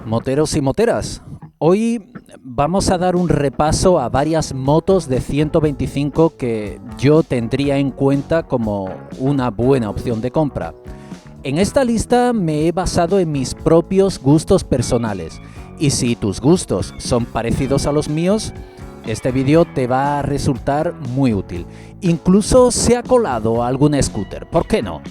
moteros y moteras. Hoy vamos a dar un repaso a varias motos de 125 que yo tendría en cuenta como una buena opción de compra. En esta lista me he basado en mis propios gustos personales y si tus gustos son parecidos a los míos, este vídeo te va a resultar muy útil. Incluso se ha colado algún scooter, ¿por qué no?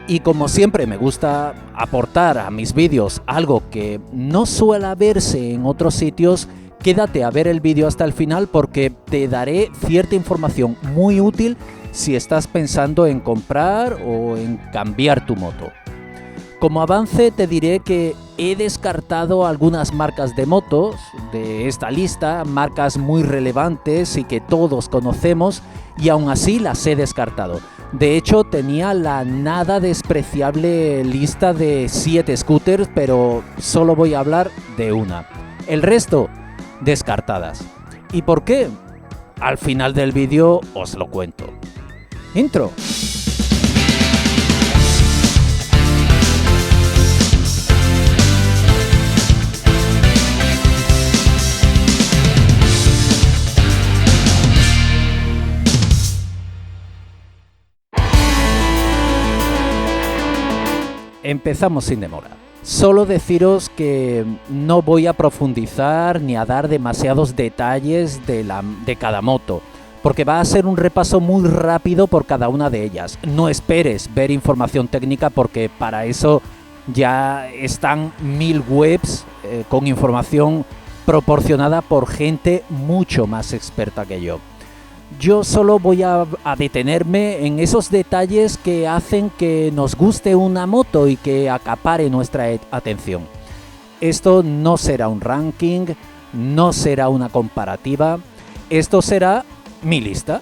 Y como siempre me gusta aportar a mis vídeos algo que no suele verse en otros sitios, quédate a ver el vídeo hasta el final porque te daré cierta información muy útil si estás pensando en comprar o en cambiar tu moto. Como avance te diré que he descartado algunas marcas de motos de esta lista, marcas muy relevantes y que todos conocemos, y aún así las he descartado. De hecho, tenía la nada despreciable lista de 7 scooters, pero solo voy a hablar de una. El resto, descartadas. ¿Y por qué? Al final del vídeo os lo cuento. Intro. Empezamos sin demora. Solo deciros que no voy a profundizar ni a dar demasiados detalles de cada moto, porque va a ser un repaso muy rápido por cada una de ellas. No esperes ver información técnica porque para eso ya están 1000 webs con información proporcionada por gente mucho más experta que yo. Yo solo voy a detenerme en esos detalles que hacen que nos guste una moto y que acapare nuestra atención. Esto no será un ranking, no será una comparativa, esto será mi lista.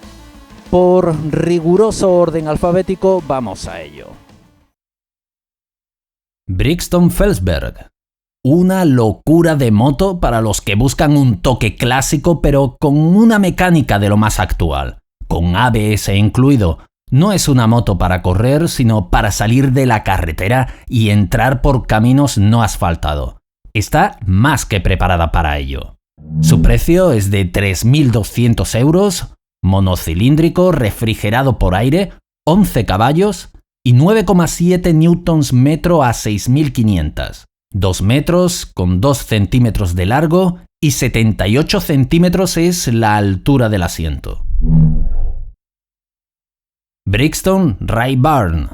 Por riguroso orden alfabético, vamos a ello. Brixton Felsberg. Una locura de moto para los que buscan un toque clásico pero con una mecánica de lo más actual. Con ABS incluido. No es una moto para correr, sino para salir de la carretera y entrar por caminos no asfaltados. Está más que preparada para ello. Su precio es de 3.200 euros, monocilíndrico, refrigerado por aire, 11 caballos y 9,7 Nm a 6.500. 2 metros con 2 centímetros de largo y 78 centímetros es la altura del asiento. Brixton Ray Barn.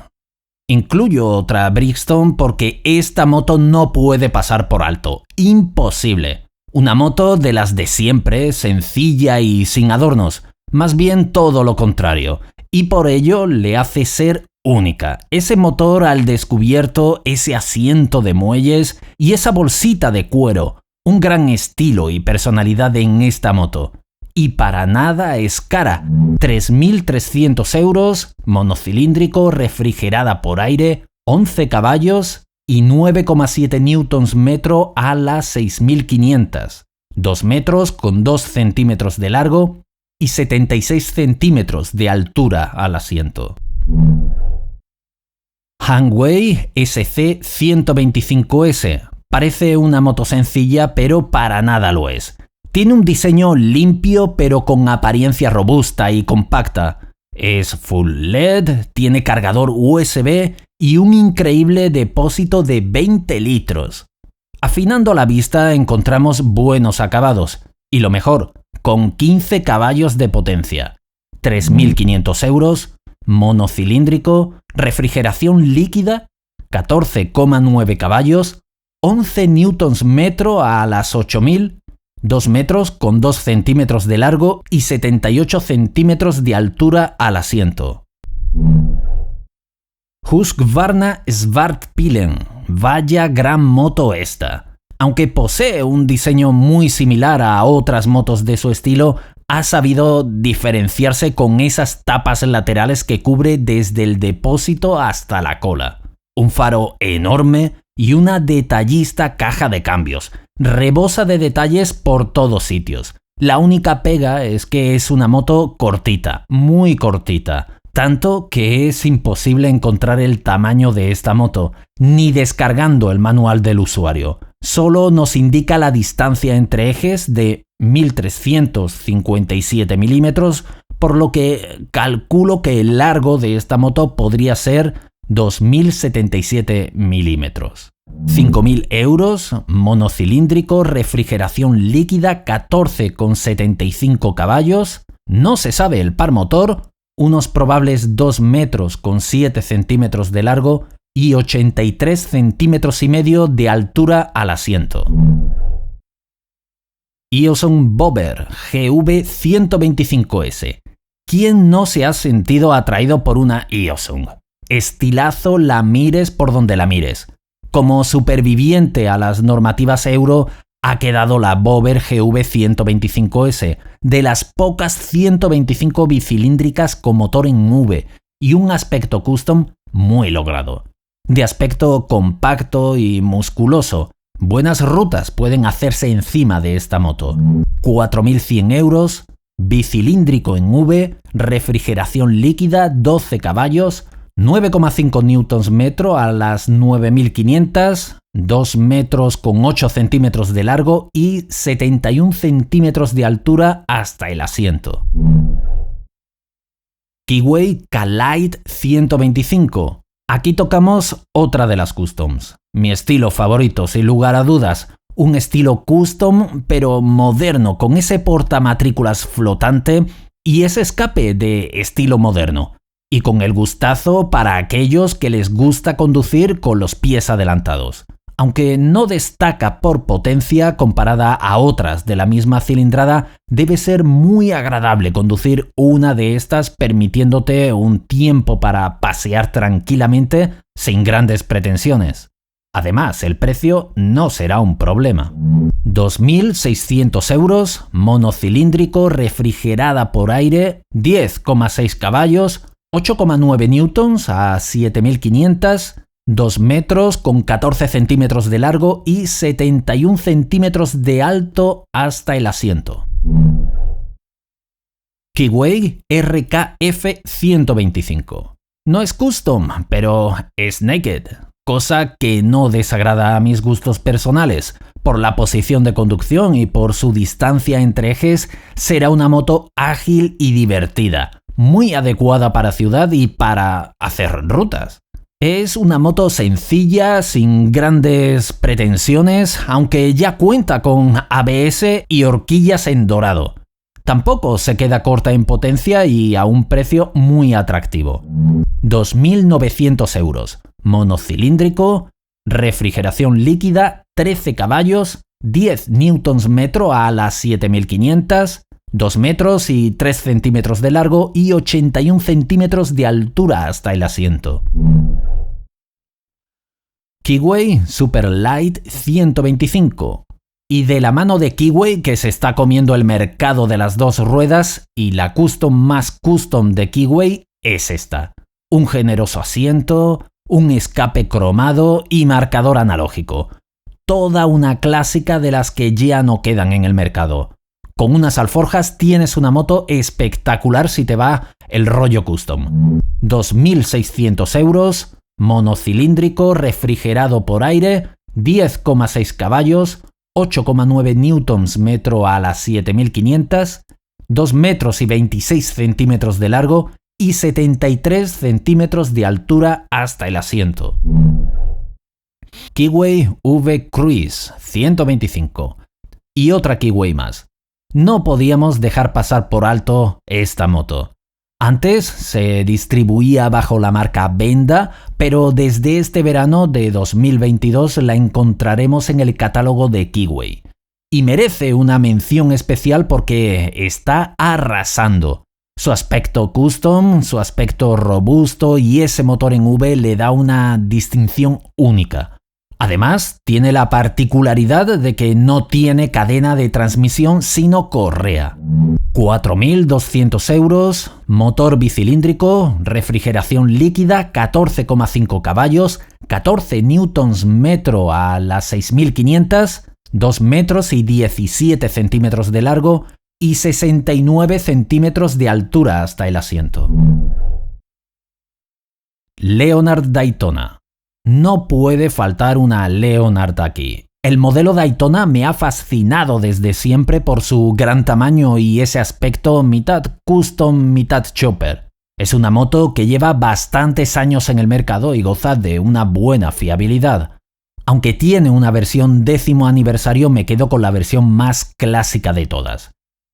Incluyo otra Brixton porque esta moto no puede pasar por alto. Imposible. Una moto de las de siempre, sencilla y sin adornos. Más bien todo lo contrario. Y por ello le hace ser única. Ese motor al descubierto, ese asiento de muelles y esa bolsita de cuero. Un gran estilo y personalidad en esta moto. Y para nada es cara. 3.300 euros, monocilíndrico, refrigerada por aire, 11 caballos y 9,7 Nm a las 6.500. 2 metros con 2 centímetros de largo y 76 centímetros de altura al asiento. Hanway SC125S. Parece una moto sencilla, pero para nada lo es. Tiene un diseño limpio, pero con apariencia robusta y compacta. Es full LED, tiene cargador USB y un increíble depósito de 20 litros. Afinando la vista encontramos buenos acabados. Y lo mejor, con 15 caballos de potencia. 3.500 euros, monocilíndrico, refrigeración líquida, 14,9 caballos, 11 Nm a las 8.000, 2 metros con 2 centímetros de largo y 78 centímetros de altura al asiento. Husqvarna Svartpilen. Vaya gran moto esta. Aunque posee un diseño muy similar a otras motos de su estilo, ha sabido diferenciarse con esas tapas laterales que cubre desde el depósito hasta la cola. Un faro enorme y una detallista caja de cambios. Rebosa de detalles por todos sitios. La única pega es que es una moto cortita, muy cortita. Tanto que es imposible encontrar el tamaño de esta moto, ni descargando el manual del usuario. solo nos indica la distancia entre ejes de 1357 milímetros, por lo que calculo que el largo de esta moto podría ser 2077 milímetros. 5.000 euros, monocilíndrico, refrigeración líquida, 14,75 caballos, no se sabe el par motor, unos probables 2 metros con 7 centímetros de largo y 83 centímetros y medio de altura al asiento. Eoson Bobber GV125S. ¿Quién no se ha sentido atraído por una Eoson? Estilazo, la mires por donde la mires. Como superviviente a las normativas euro, ha quedado la Bobber GV125S, de las pocas 125 bicilíndricas con motor en V y un aspecto custom muy logrado. De aspecto compacto y musculoso, buenas rutas pueden hacerse encima de esta moto. 4.100 euros, bicilíndrico en V, refrigeración líquida, 12 caballos, 9,5 Nm a las 9.500, 2 metros con 8 centímetros de largo y 71 centímetros de altura hasta el asiento. Kiway K-Lite 125. Aquí tocamos otra de las customs. Mi estilo favorito, sin lugar a dudas. Un estilo custom, pero moderno, con ese portamatrículas flotante y ese escape de estilo moderno. Y con el gustazo para aquellos que les gusta conducir con los pies adelantados. Aunque no destaca por potencia comparada a otras de la misma cilindrada, debe ser muy agradable conducir una de estas permitiéndote un tiempo para pasear tranquilamente sin grandes pretensiones. Además, el precio no será un problema. 2.600 euros, monocilíndrico, refrigerada por aire, 10,6 caballos, 8,9 newtons a 7.500, 2 metros con 14 centímetros de largo y 71 centímetros de alto hasta el asiento. Kiway RKF 125. No es custom, pero es naked, cosa que no desagrada a mis gustos personales. Por la posición de conducción y por su distancia entre ejes, será una moto ágil y divertida, muy adecuada para ciudad y para hacer rutas. Es una moto sencilla, sin grandes pretensiones, aunque ya cuenta con ABS y horquillas en dorado. Tampoco se queda corta en potencia y a un precio muy atractivo. 2.900 euros, monocilíndrico, refrigeración líquida, 13 caballos, 10 Nm a las 7.500, 2 metros y 3 centímetros de largo y 81 centímetros de altura hasta el asiento. Kiway Superlight 125. Y de la mano de Kiway, que se está comiendo el mercado de las dos ruedas, y la custom más custom de Kiway es esta. Un generoso asiento, un escape cromado y marcador analógico. Toda una clásica de las que ya no quedan en el mercado. Con unas alforjas tienes una moto espectacular si te va el rollo custom. 2.600 euros, monocilíndrico, refrigerado por aire, 10,6 caballos, 8,9 Nm a las 7.500, 2 metros y 26 centímetros de largo y 73 centímetros de altura hasta el asiento. Kiway V Cruise 125. Y otra Kiway más. No podíamos dejar pasar por alto esta moto. Antes se distribuía bajo la marca Benda, pero desde este verano de 2022 la encontraremos en el catálogo de Kiway. Y merece una mención especial porque está arrasando. Su aspecto custom, su aspecto robusto y ese motor en V le da una distinción única. Además, tiene la particularidad de que no tiene cadena de transmisión sino correa. 4.200 euros, motor bicilíndrico, refrigeración líquida, 14,5 caballos, 14 Nm a las 6.500, 2 metros y 17 centímetros de largo y 69 centímetros de altura hasta el asiento. Leonard Daytona. No puede faltar una Leonard aquí. El modelo Daytona me ha fascinado desde siempre por su gran tamaño y ese aspecto mitad custom, mitad chopper. Es una moto que lleva bastantes años en el mercado y goza de una buena fiabilidad. Aunque tiene una versión 10º aniversario, me quedo con la versión más clásica de todas.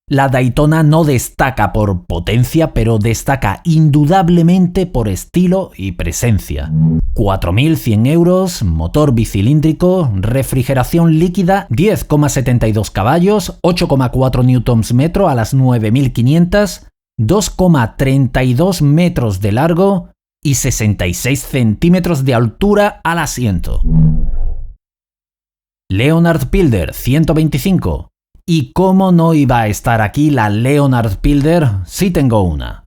La Daytona no destaca por potencia, pero destaca indudablemente por estilo y presencia. 4.100 euros, motor bicilíndrico, refrigeración líquida, 10,72 caballos, 8,4 Nm a las 9.500, 2,32 metros de largo y 66 centímetros de altura al asiento. Leonard Pilder 125. ¿Y cómo no iba a estar aquí la Leonard Pilder? Sí tengo una.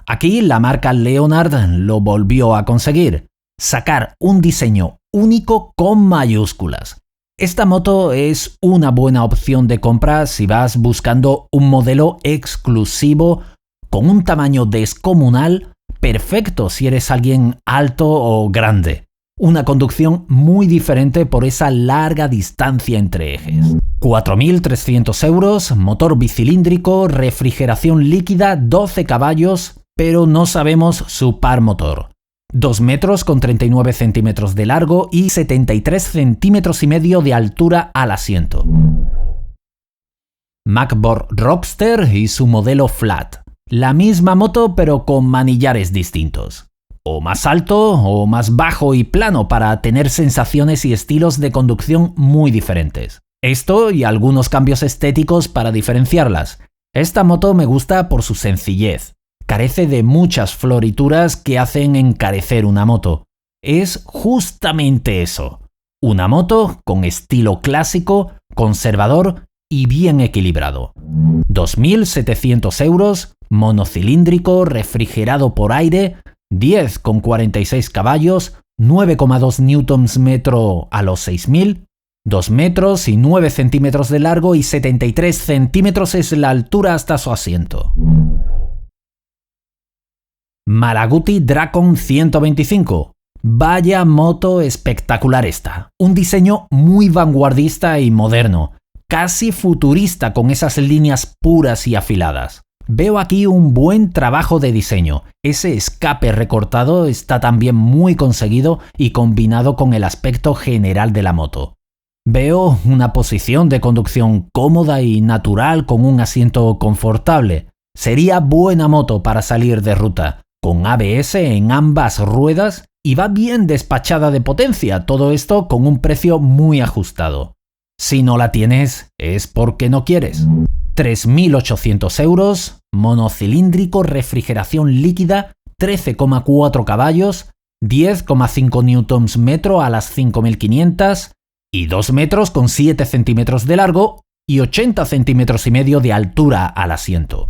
Aquí la marca Leonard lo volvió a conseguir, sacar un diseño único con mayúsculas. Esta moto es una buena opción de compra si vas buscando un modelo exclusivo con un tamaño descomunal, perfecto si eres alguien alto o grande. Una conducción muy diferente por esa larga distancia entre ejes. 4.300 euros, motor bicilíndrico, refrigeración líquida, 12 caballos, pero no sabemos su par motor. 2 metros con 39 centímetros de largo y 73 centímetros y medio de altura al asiento. Macboard Roadster y su modelo Flat. La misma moto pero con manillares distintos. O más alto o más bajo y plano para tener sensaciones y estilos de conducción muy diferentes. Esto y algunos cambios estéticos para diferenciarlas. Esta moto me gusta por su sencillez. Carece de muchas florituras que hacen encarecer una moto. Es justamente eso. Una moto con estilo clásico, conservador y bien equilibrado. 2.700 euros, monocilíndrico, refrigerado por aire, 10,46 caballos, 9,2 Nm a los 6.000, 2 metros y 9 centímetros de largo y 73 centímetros es la altura hasta su asiento. Malaguti Dracon 125. Vaya moto espectacular esta. Un diseño muy vanguardista y moderno, casi futurista con esas líneas puras y afiladas. Veo aquí un buen trabajo de diseño. Ese escape recortado está también muy conseguido y combinado con el aspecto general de la moto. Veo una posición de conducción cómoda y natural con un asiento confortable. Sería buena moto para salir de ruta, con ABS en ambas ruedas y va bien despachada de potencia, todo esto con un precio muy ajustado. Si no la tienes, es porque no quieres. 3.800 euros, monocilíndrico, refrigeración líquida, 13,4 caballos, 10,5 Nm a las 5.500 y 2 metros con 7 centímetros de largo y 80 centímetros y medio de altura al asiento.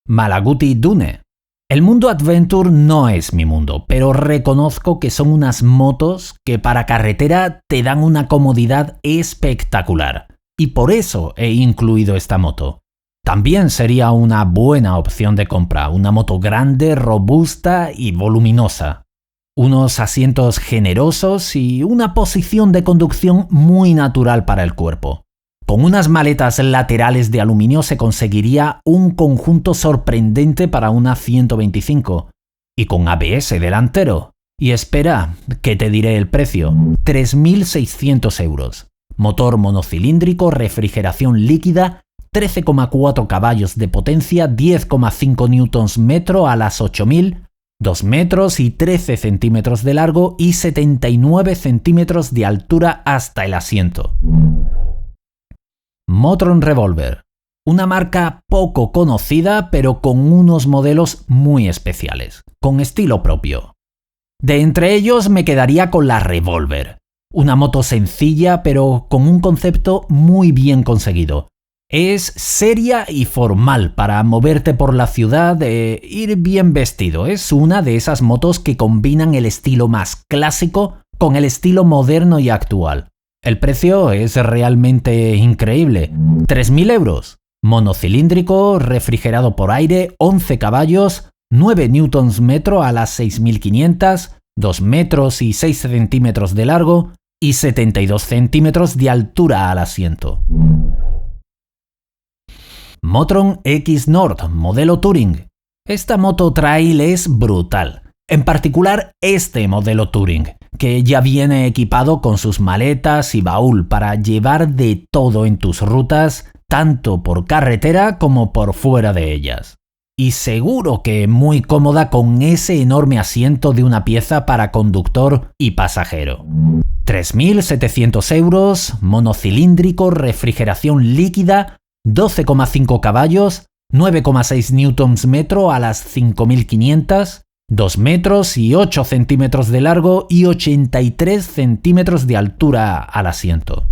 Malaguti Dune. El mundo Adventure no es mi mundo, pero reconozco que son unas motos que para carretera te dan una comodidad espectacular. Y por eso he incluido esta moto. También sería una buena opción de compra, una moto grande, robusta y voluminosa. Unos asientos generosos y una posición de conducción muy natural para el cuerpo. Con unas maletas laterales de aluminio se conseguiría un conjunto sorprendente para una 125. Y con ABS delantero. Y espera, que te diré el precio. 3.600 euros. Motor monocilíndrico, refrigeración líquida, 13,4 caballos de potencia, 10,5 Nm a las 8.000, 2 metros y 13 centímetros de largo y 79 centímetros de altura hasta el asiento. Motron Revolver. Una marca poco conocida pero con unos modelos muy especiales, con estilo propio. De entre ellos me quedaría con la Revolver. Una moto sencilla pero con un concepto muy bien conseguido. Es seria y formal para moverte por la ciudad e ir bien vestido. Es una de esas motos que combinan el estilo más clásico con el estilo moderno y actual. El precio es realmente increíble. 3.000 euros. Monocilíndrico, refrigerado por aire, 11 caballos, 9 Nm a las 6.500, 2 metros y 6 centímetros de largo y 72 centímetros de altura al asiento. Motron X Nord, modelo Touring. Esta moto trail es brutal. En particular este modelo Touring, que ya viene equipado con sus maletas y baúl para llevar de todo en tus rutas, tanto por carretera como por fuera de ellas. Y seguro que muy cómoda con ese enorme asiento de una pieza para conductor y pasajero. 3.700 euros, monocilíndrico, refrigeración líquida, 12,5 caballos, 9,6 Nm a las 5.500, 2 metros y 8 centímetros de largo y 83 centímetros de altura al asiento.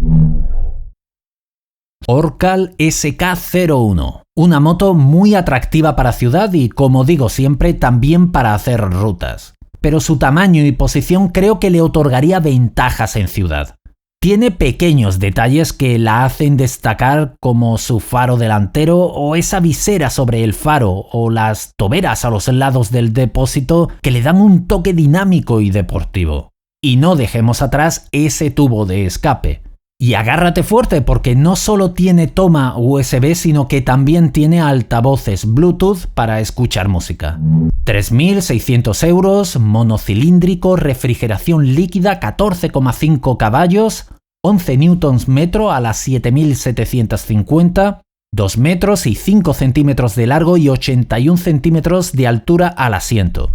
Orcal SK01, una moto muy atractiva para ciudad y, como digo siempre, también para hacer rutas. Pero su tamaño y posición creo que le otorgaría ventajas en ciudad. Tiene pequeños detalles que la hacen destacar, como su faro delantero o esa visera sobre el faro o las toberas a los lados del depósito que le dan un toque dinámico y deportivo. Y no dejemos atrás ese tubo de escape. Y agárrate fuerte porque no solo tiene toma USB, sino que también tiene altavoces Bluetooth para escuchar música. 3.600 euros, monocilíndrico, refrigeración líquida, 14,5 caballos, 11 Nm a las 7.750, 2 metros y 5 centímetros de largo y 81 centímetros de altura al asiento.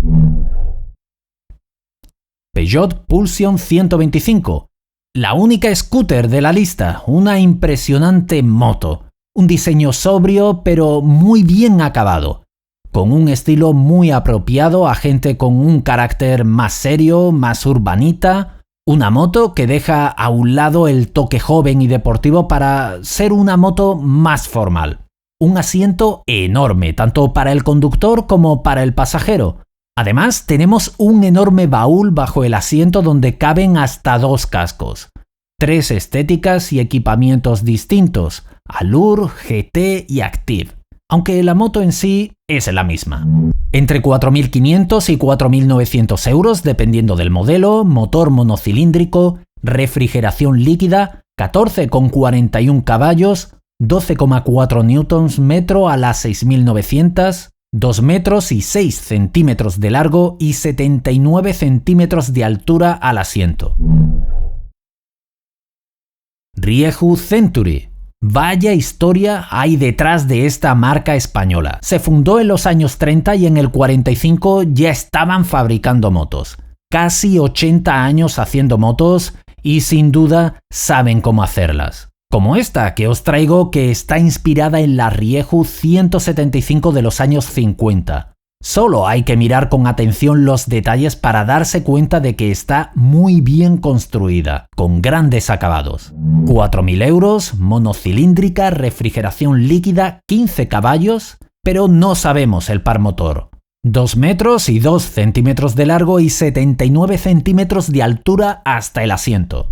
Peugeot Pulsion 125. La única scooter de la lista, una impresionante moto. Un diseño sobrio pero muy bien acabado, con un estilo muy apropiado a gente con un carácter más serio, más urbanita. Una moto que deja a un lado el toque joven y deportivo para ser una moto más formal. Un asiento enorme, tanto para el conductor como para el pasajero. Además, tenemos un enorme baúl bajo el asiento donde caben hasta 2 cascos. 3 estéticas y equipamientos distintos: Allure, GT y Active. Aunque la moto en sí es la misma. Entre 4.500 y 4.900 euros dependiendo del modelo, motor monocilíndrico, refrigeración líquida, 14,41 caballos, 12,4 Nm a las 6.900, 2 metros y 6 centímetros de largo y 79 centímetros de altura al asiento. Rieju Century. Vaya historia hay detrás de esta marca española. Se fundó en los años 30 y en el 45 ya estaban fabricando motos. Casi 80 años haciendo motos y sin duda saben cómo hacerlas. Como esta que os traigo, que está inspirada en la Rieju 175 de los años 50. Solo hay que mirar con atención los detalles para darse cuenta de que está muy bien construida, con grandes acabados. 4.000 euros, monocilíndrica, refrigeración líquida, 15 caballos, pero no sabemos el par motor. 2 metros y 2 centímetros de largo y 79 centímetros de altura hasta el asiento.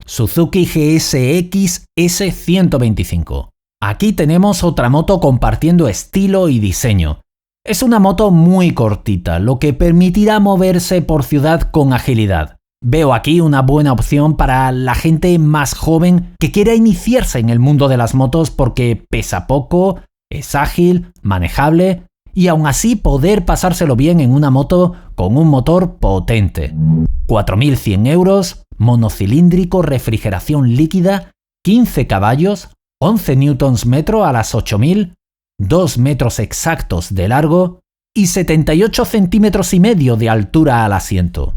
Suzuki GSX S125. Aquí tenemos otra moto compartiendo estilo y diseño. Es una moto muy cortita, lo que permitirá moverse por ciudad con agilidad. Veo aquí una buena opción para la gente más joven que quiera iniciarse en el mundo de las motos porque pesa poco, es ágil, manejable y aún así poder pasárselo bien en una moto con un motor potente. 4.100 euros, monocilíndrico, refrigeración líquida, 15 caballos, 11 Nm a las 8.000, 2 metros exactos de largo y 78 centímetros y medio de altura al asiento.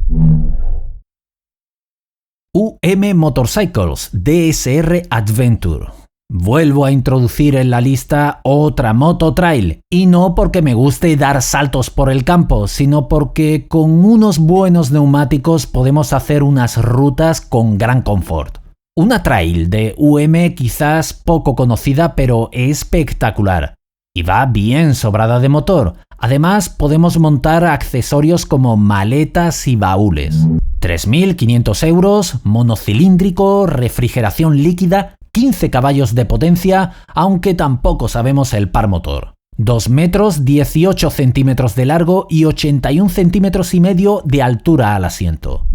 UM Motorcycles DSR Adventure. Vuelvo a introducir en la lista otra moto trail, y no porque me guste dar saltos por el campo, sino porque con unos buenos neumáticos podemos hacer unas rutas con gran confort. Una trail de UM quizás poco conocida, pero espectacular. Y va bien sobrada de motor. Además, podemos montar accesorios como maletas y baúles. 3.500 euros, monocilíndrico, refrigeración líquida, 15 caballos de potencia, aunque tampoco sabemos el par motor. 2 metros 18 centímetros de largo y 81 centímetros y medio de altura al asiento.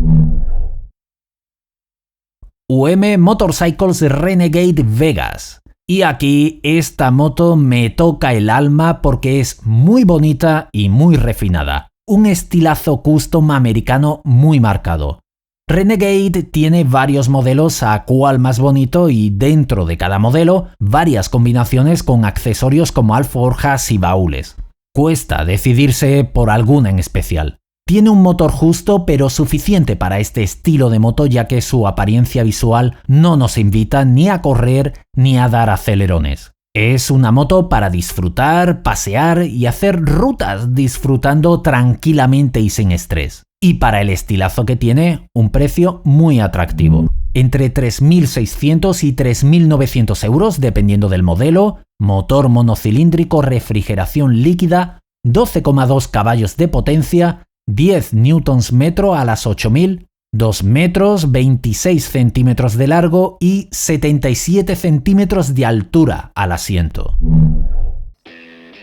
UM Motorcycles Renegade Vegas. Y aquí esta moto me toca el alma porque es muy bonita y muy refinada. Un estilazo custom americano muy marcado. Renegade tiene varios modelos a cuál más bonito y dentro de cada modelo varias combinaciones con accesorios como alforjas y baúles. Cuesta decidirse por alguna en especial. Tiene un motor justo pero suficiente para este estilo de moto ya que su apariencia visual no nos invita ni a correr ni a dar acelerones. Es una moto para disfrutar, pasear y hacer rutas disfrutando tranquilamente y sin estrés. Y para el estilazo que tiene, un precio muy atractivo. Entre 3.600 y 3.900 euros dependiendo del modelo, motor monocilíndrico, refrigeración líquida, 12,2 caballos de potencia, 10 Nm a las 8000, 2 metros 26 centímetros de largo y 77 centímetros de altura al asiento.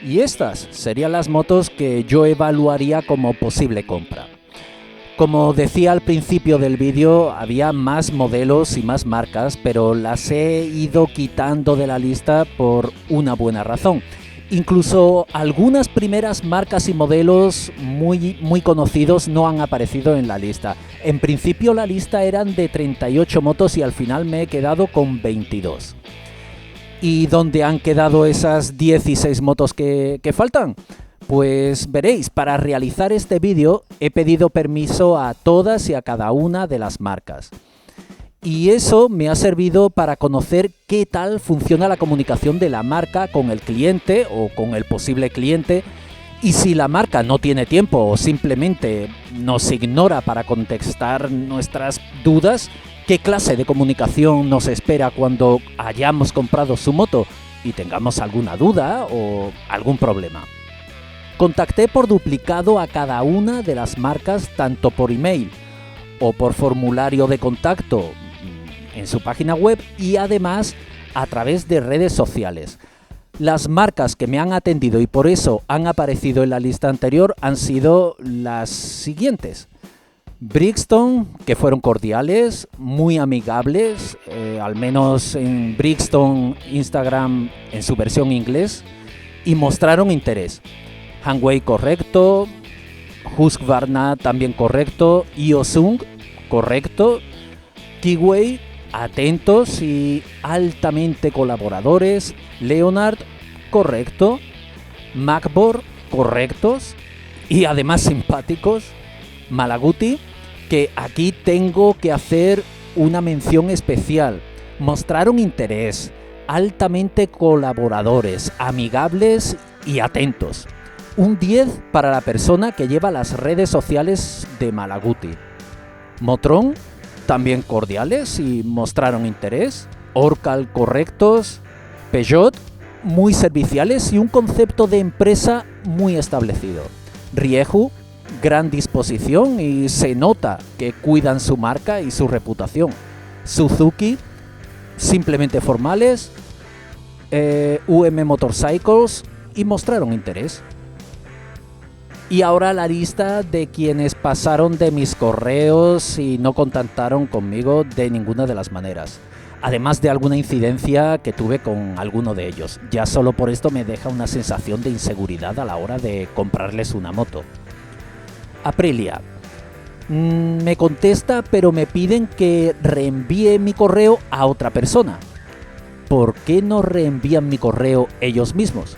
Y estas serían las motos que yo evaluaría como posible compra. Como decía al principio del vídeo, había más modelos y más marcas, pero las he ido quitando de la lista por una buena razón. Incluso algunas primeras marcas y modelos muy conocidos no han aparecido en la lista. En principio la lista eran de 38 motos y al final me he quedado con 22. ¿Y dónde han quedado esas 16 motos que faltan? Pues veréis, para realizar este vídeo he pedido permiso a todas y a cada una de las marcas. Y eso me ha servido para conocer qué tal funciona la comunicación de la marca con el cliente o con el posible cliente, y si la marca no tiene tiempo o simplemente nos ignora para contestar nuestras dudas, qué clase de comunicación nos espera cuando hayamos comprado su moto y tengamos alguna duda o algún problema. Contacté por duplicado a cada una de las marcas tanto por email o por formulario de contacto en su página web y además a través de redes sociales. Las marcas que me han atendido y por eso han aparecido en la lista anterior han sido las siguientes. Brixton, que fueron cordiales, muy amigables, al menos en Brixton Instagram en su versión inglés, y mostraron interés. Hanway correcto, Husqvarna también correcto, Iosung correcto, Kiway atentos y altamente colaboradores, Leonard correcto, Macbor correctos y además simpáticos, Malaguti, que aquí tengo que hacer una mención especial, mostraron interés, altamente colaboradores, amigables y atentos. Un 10 para la persona que lleva las redes sociales de Malaguti. Motron, también cordiales y mostraron interés. Orcal correctos. Peugeot, muy serviciales y un concepto de empresa muy establecido. Rieju, gran disposición y se nota que cuidan su marca y su reputación. Suzuki, simplemente formales. UM Motorcycles y mostraron interés. Y ahora la lista de quienes pasaron de mis correos y no contactaron conmigo de ninguna de las maneras. Además de alguna incidencia que tuve con alguno de ellos. Ya solo por esto me deja una sensación de inseguridad a la hora de comprarles una moto. Aprilia. Me contesta, pero me piden que reenvíe mi correo a otra persona. ¿Por qué no reenvían mi correo ellos mismos?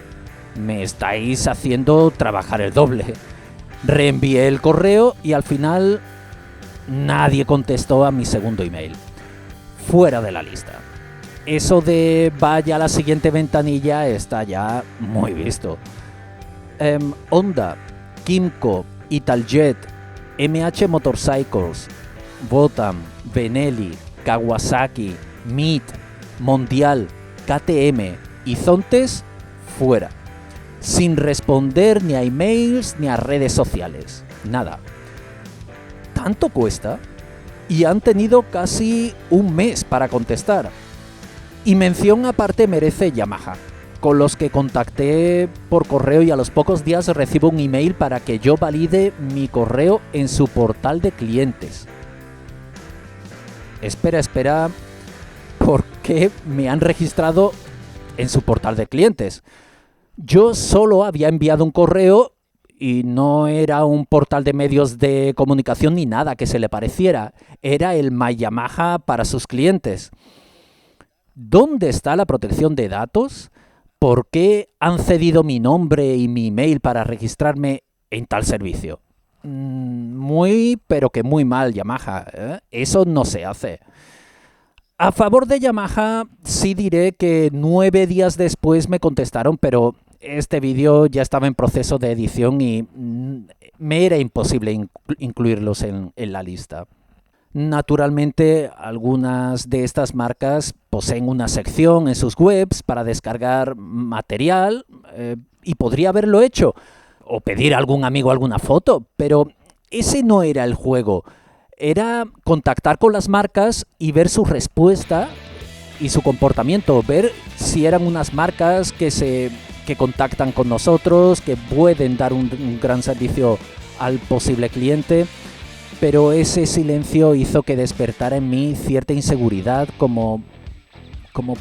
Me estáis haciendo trabajar el doble. Reenvié el correo y al final nadie contestó a mi segundo email. Fuera de la lista. Eso de vaya a la siguiente ventanilla está ya muy visto. Honda, Kymco, Italjet, MH Motorcycles, Botam, Benelli, Kawasaki, MIT, Mondial, KTM y Zontes, fuera. Sin responder ni a emails ni a redes sociales. Nada. ¿Tanto cuesta? Y han tenido casi un mes para contestar. Y mención aparte merece Yamaha. con los que contacté por correo y a los pocos días recibo un email para que yo valide mi correo en su portal de clientes. Espera, ¿por qué me han registrado en su portal de clientes? Yo solo había enviado un correo y no era un portal de medios de comunicación ni nada que se le pareciera. Era el My Yamaha para sus clientes. ¿Dónde está la protección de datos? ¿Por qué han cedido mi nombre y mi email para registrarme en tal servicio? Muy, pero que muy mal, Yamaha, ¿eh? Eso no se hace. A favor de Yamaha, sí diré que 9 días después me contestaron, pero este vídeo ya estaba en proceso de edición y me era imposible incluirlos en la lista. Naturalmente, algunas de estas marcas poseen una sección en sus webs para descargar material y podría haberlo hecho o pedir a algún amigo alguna foto, pero ese no era el juego. Era contactar con las marcas y ver su respuesta y su comportamiento, ver si eran unas marcas que contactan con nosotros, que pueden dar un gran servicio al posible cliente. Pero ese silencio hizo que despertara en mí cierta inseguridad como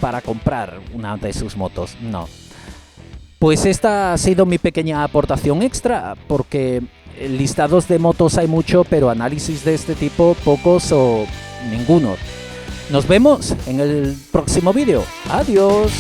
para comprar una de sus motos. No. Pues esta ha sido mi pequeña aportación extra, porque listados de motos hay mucho, pero análisis de este tipo pocos o ninguno. Nos vemos en el próximo vídeo. Adiós.